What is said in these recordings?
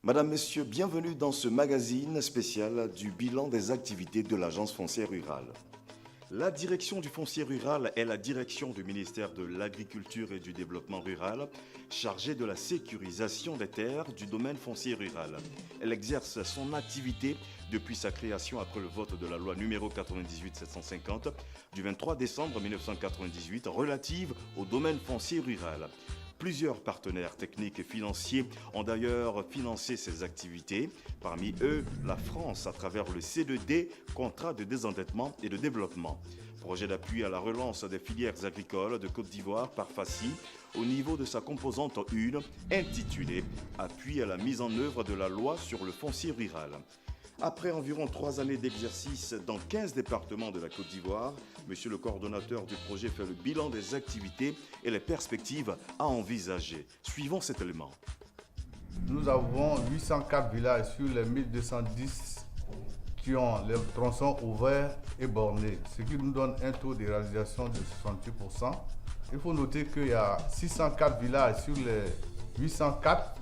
Madame, Messieurs, bienvenue dans ce magazine spécial du bilan des activités de l'Agence foncière rurale. La direction du foncier rural est la direction du ministère de l'Agriculture et du Développement rural, chargée de la sécurisation des terres du domaine foncier rural. Elle exerce son activité depuis sa création après le vote de la loi numéro 98-750 du 23 décembre 1998 relative au domaine foncier rural. Plusieurs partenaires techniques et financiers ont d'ailleurs financé ces activités, parmi eux la France à travers le C2D, contrat de désendettement et de développement. Projet d'appui à la relance des filières agricoles de Côte d'Ivoire par FACI au niveau de sa composante 1 intitulée « Appui à la mise en œuvre de la loi sur le foncier rural ». Après environ 3 années d'exercice dans 15 départements de la Côte d'Ivoire, monsieur le coordonnateur du projet fait le bilan des activités et les perspectives à envisager. Suivons cet élément. Nous avons 804 villages sur les 1210 qui ont les tronçons ouverts et bornés, ce qui nous donne un taux de réalisation de 68%. Il faut noter qu'il y a 604 villages sur les 804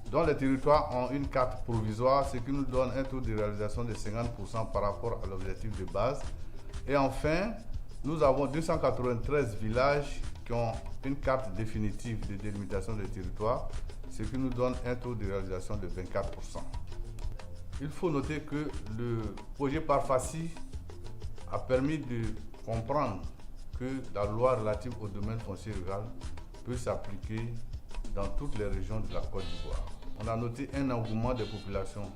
dont les territoires ont une carte provisoire, ce qui nous donne un taux de réalisation de 50% par rapport à l'objectif de base. Et enfin, nous avons 293 villages qui ont une carte définitive de délimitation des territoires, ce qui nous donne un taux de réalisation de 24%. Il faut noter que le projet par FACI a permis de comprendre que la loi relative au domaine foncier rural peut s'appliquer dans toutes les régions de la Côte d'Ivoire. On a noté un engouement des populations,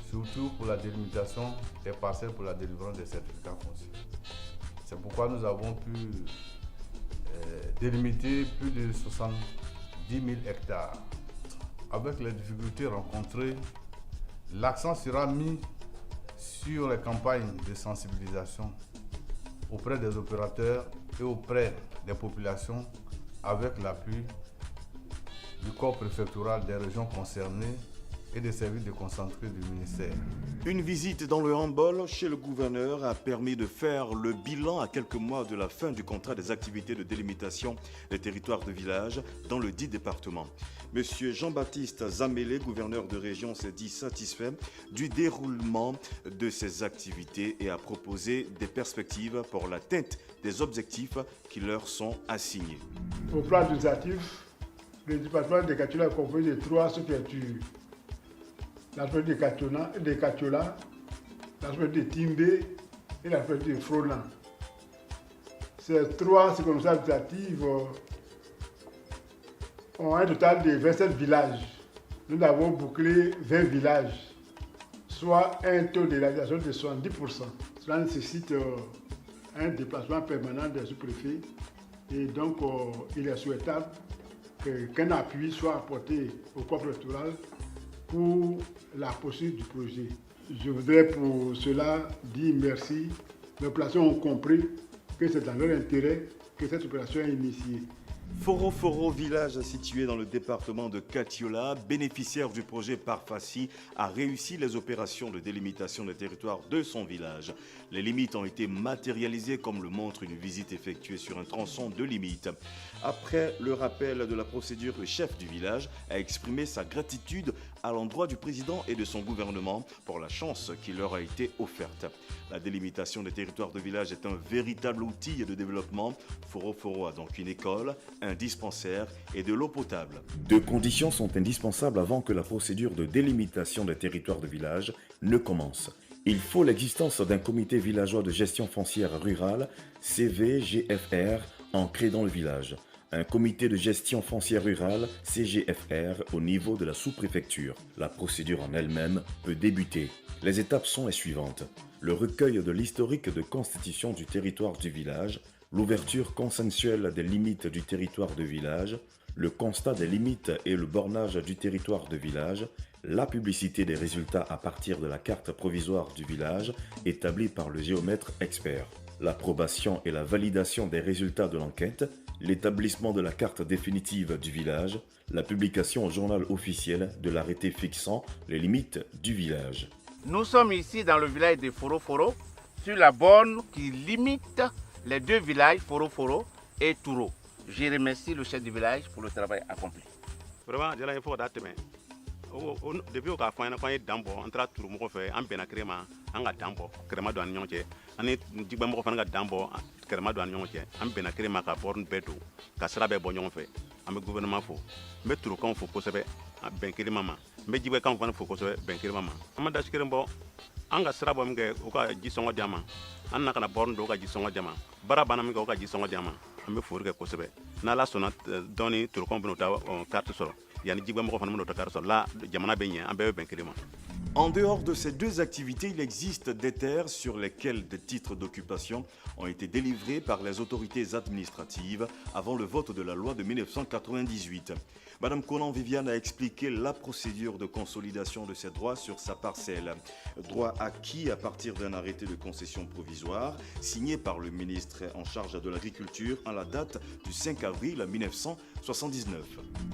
surtout pour la délimitation des parcelles pour la délivrance des certificats fonciers. C'est pourquoi nous avons pu délimiter plus de 70 000 hectares. Avec les difficultés rencontrées, l'accent sera mis sur les campagnes de sensibilisation auprès des opérateurs et auprès des populations avec l'appui du corps préfectoral des régions concernées et des services déconcentrés du ministère. Une visite dans le handball chez le gouverneur a permis de faire le bilan à quelques mois de la fin du contrat des activités de délimitation des territoires de village dans le dit département. Monsieur Jean-Baptiste Zamélé, gouverneur de région, s'est dit satisfait du déroulement de ces activités et a proposé des perspectives pour l'atteinte des objectifs qui leur sont assignés. Au plan législatif, le département de Katiola est composé de 3 sous-préfectures. La préfecture de Katiola, la préfecture de Timbé et la préfecture de Frolan. Ces 3 circonscriptions administratives ont un total de 27 villages. Nous avons bouclé 20 villages, soit un taux de réalisation de 70%. Cela nécessite un déplacement permanent des sous-préfets et donc il est souhaitable qu'un appui soit apporté au corps préfectoral pour la poursuite du projet. Je voudrais pour cela dire merci. Les populations ont compris que c'est dans leur intérêt que cette opération est initiée. Foro, village situé dans le département de Katiola, bénéficiaire du projet par FACI, a réussi les opérations de délimitation des territoires de son village. Les limites ont été matérialisées comme le montre une visite effectuée sur un tronçon de limite. Après le rappel de la procédure, le chef du village a exprimé sa gratitude à l'endroit du président et de son gouvernement pour la chance qui leur a été offerte. La délimitation des territoires de village est un véritable outil de développement. Foro a donc une école, un dispensaire et de l'eau potable. 2 conditions sont indispensables avant que la procédure de délimitation des territoires de village ne commence. Il faut l'existence d'un comité villageois de gestion foncière rurale, CVGFR, ancré dans le village. Un comité de gestion foncière rurale, CGFR, au niveau de la sous-préfecture. La procédure en elle-même peut débuter. Les étapes sont les suivantes. Le recueil de l'historique de constitution du territoire du village, l'ouverture consensuelle des limites du territoire de village, le constat des limites et le bornage du territoire de village, la publicité des résultats à partir de la carte provisoire du village établie par le géomètre expert, l'approbation et la validation des résultats de l'enquête, l'établissement de la carte définitive du village, la publication au journal officiel de l'arrêté fixant les limites du village. Nous sommes ici dans le village de Foro, sur la borne qui limite les 2 villages, Foro et Touro. Je remercie le chef du village pour le travail accompli. Vraiment, je l'ai fait d'attendre. Depuis au cas quand il est d'ambo, on traite tout le monde fait un peine à créma, un gars d'ambo, créma douane yonche, on est du bambou fan gars d'ambo, créma douane yonche, un peine à créma qu'à porte béto, qu'à sera bon yon fait, un gouvernement faux, mais tout le camp faut que ça fait un ben créma, mais du camp faut que ça fait ben créma. On m'a d'acheter un bon, un gars sera bon que au cas du son diamant, un n'a qu'à borne d'au cas du son diamant, barabanam au cas du son diamant, un me fourre que ça fait, n'a la sonate donné tout le camp en carte solo. En dehors de ces deux activités, il existe des terres sur lesquelles des titres d'occupation ont été délivrés par les autorités administratives avant le vote de la loi de 1998. Madame Conan Viviane a expliqué la procédure de consolidation de ces droits sur sa parcelle. Droit acquis à partir d'un arrêté de concession provisoire signé par le ministre en charge de l'agriculture en la date du 5 avril 1979.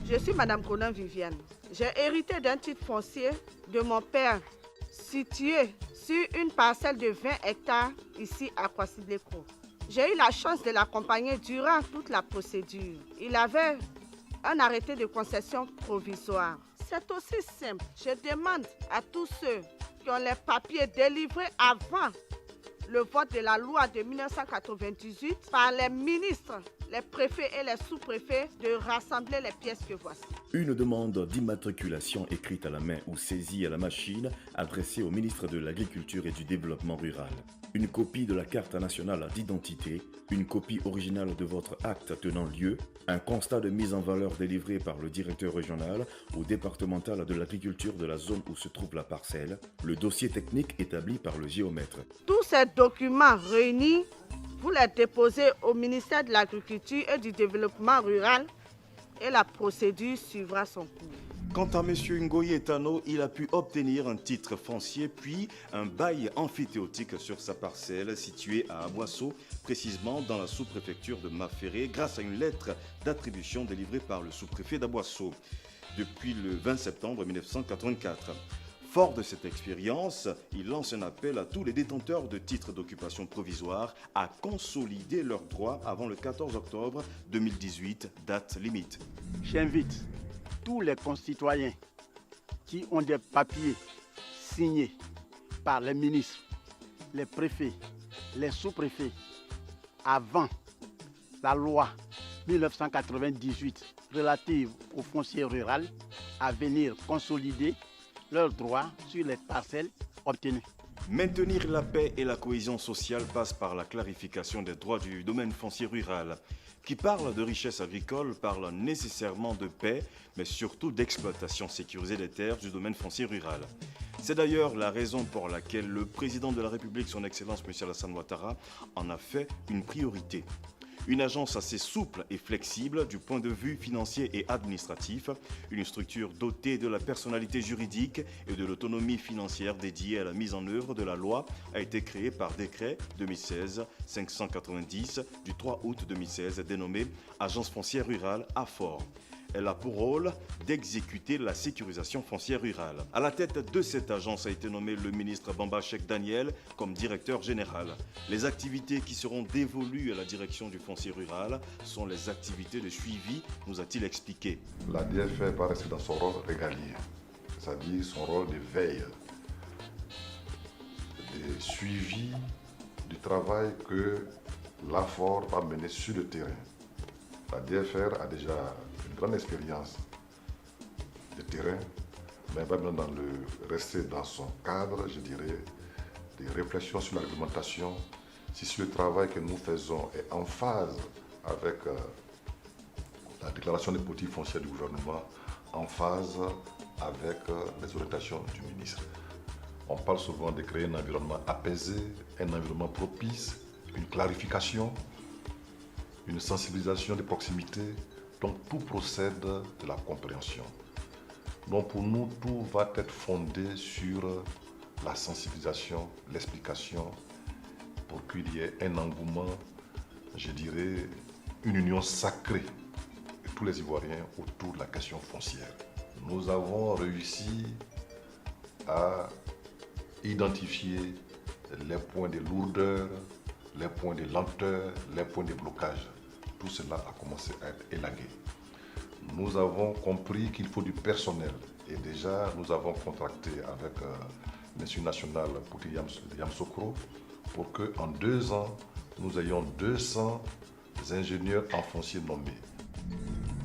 Je suis Madame Conan Viviane. J'ai hérité d'un titre foncier de mon père situé sur une parcelle de 20 hectares ici à Kwasi-Bleko. J'ai eu la chance de l'accompagner durant toute la procédure. Il avait un arrêté de concession provisoire. C'est aussi simple. Je demande à tous ceux qui ont les papiers délivrés avant le vote de la loi de 1998 par les ministres, les préfets et les sous-préfets de rassembler les pièces que voici. Une demande d'immatriculation écrite à la main ou saisie à la machine adressée au ministre de l'Agriculture et du Développement rural. Une copie de la carte nationale d'identité, une copie originale de votre acte tenant lieu, un constat de mise en valeur délivré par le directeur régional ou départemental de l'agriculture de la zone où se trouve la parcelle, le dossier technique établi par le géomètre. Tous ces documents réunis, vous les déposez au ministère de l'Agriculture et du Développement rural et la procédure suivra son cours. Quant à M. Ngoyi Etano, il a pu obtenir un titre foncier puis un bail amphithéotique sur sa parcelle située à Aboisseau, précisément dans la sous-préfecture de Maféré, grâce à une lettre d'attribution délivrée par le sous-préfet d'Aboisseau depuis le 20 septembre 1984. Fort de cette expérience, il lance un appel à tous les détenteurs de titres d'occupation provisoire à consolider leurs droits avant le 14 octobre 2018, date limite. J'invite tous les concitoyens qui ont des papiers signés par les ministres, les préfets, les sous-préfets avant la loi 1998 relative au foncier rural à venir consolider leurs droits sur les parcelles obtenues. Maintenir la paix et la cohésion sociale passe par la clarification des droits du domaine foncier rural. Qui parle de richesse agricole parle nécessairement de paix, mais surtout d'exploitation sécurisée des terres du domaine foncier rural. C'est d'ailleurs la raison pour laquelle le président de la République, son Excellence M. Alassane Ouattara, en a fait une priorité. Une agence assez souple et flexible du point de vue financier et administratif, une structure dotée de la personnalité juridique et de l'autonomie financière dédiée à la mise en œuvre de la loi a été créée par décret 2016-590 du 3 août 2016 dénommée Agence foncière rurale AFOR. Elle a pour rôle d'exécuter la sécurisation foncière rurale. À la tête de cette agence a été nommé le ministre Bamba Cheikh Daniel comme directeur général. Les activités qui seront dévolues à la direction du foncier rural sont les activités de suivi, nous a-t-il expliqué. La DFR va rester dans son rôle régalien, c'est-à-dire son rôle de veille, de suivi du travail que l'AFOR va mener sur le terrain. La DFR a déjà une grande expérience de terrain, mais va maintenant rester dans son cadre, je dirais, des réflexions sur l'argumentation, si le travail que nous faisons est en phase avec la déclaration des politiques foncières du gouvernement, en phase avec les orientations du ministre. On parle souvent de créer un environnement apaisé, un environnement propice, une clarification, une sensibilisation de proximité, donc tout procède de la compréhension. Donc pour nous, tout va être fondé sur la sensibilisation, l'explication, pour qu'il y ait un engouement, je dirais, une union sacrée de tous les Ivoiriens autour de la question foncière. Nous avons réussi à identifier les points de lourdeur, les points de lenteur, les points de blocage. Tout cela a commencé à être élagué. nous avons compris qu'il faut du personnel. Et déjà, nous avons contracté avec l'Institut national Pouti Yamoussoukro pour qu'en 2 ans, nous ayons 200 ingénieurs en foncier nommés.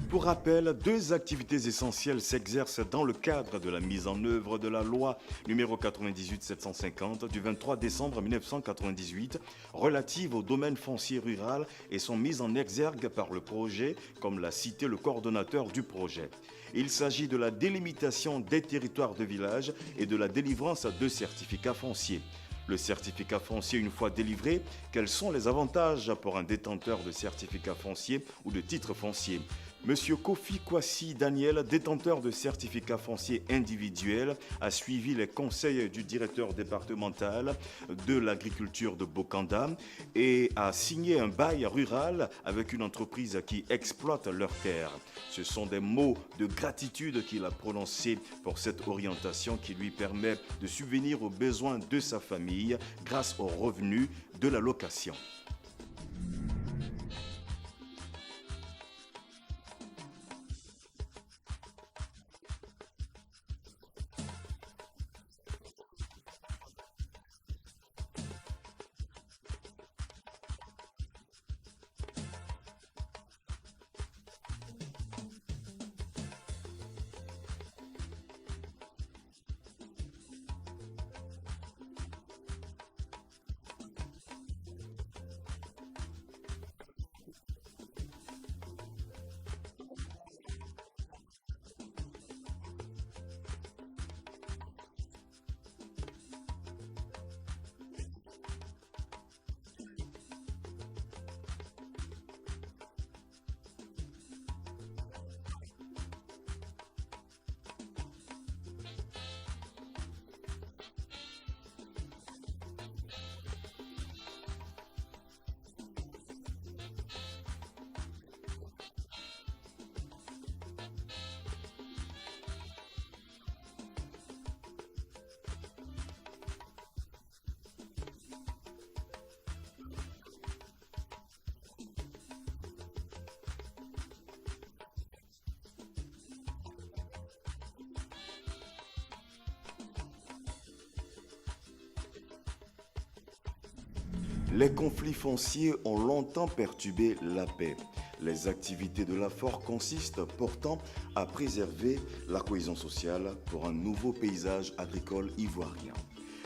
Pour rappel, 2 activités essentielles s'exercent dans le cadre de la mise en œuvre de la loi numéro 98-750 du 23 décembre 1998 relative au domaine foncier rural et sont mises en exergue par le projet, comme l'a cité le coordonnateur du projet. Il s'agit de la délimitation des territoires de village et de la délivrance de certificats fonciers. Le certificat foncier, une fois délivré, quels sont les avantages pour un détenteur de certificat foncier ou de titre foncier? Monsieur Kofi Kwasi Daniel, détenteur de certificat foncier individuel, a suivi les conseils du directeur départemental de l'agriculture de Bokanda et a signé un bail rural avec une entreprise qui exploite leurs terres. Ce sont des mots de gratitude qu'il a prononcés pour cette orientation qui lui permet de subvenir aux besoins de sa famille grâce aux revenus de la location. Les conflits fonciers ont longtemps perturbé la paix. Les activités de l'AFOR consistent pourtant à préserver la cohésion sociale pour un nouveau paysage agricole ivoirien.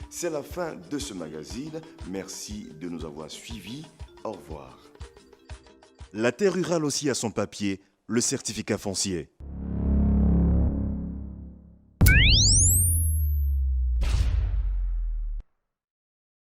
C'est la fin de ce magazine. Merci de nous avoir suivis. Au revoir. La terre rurale aussi a son papier, le certificat foncier.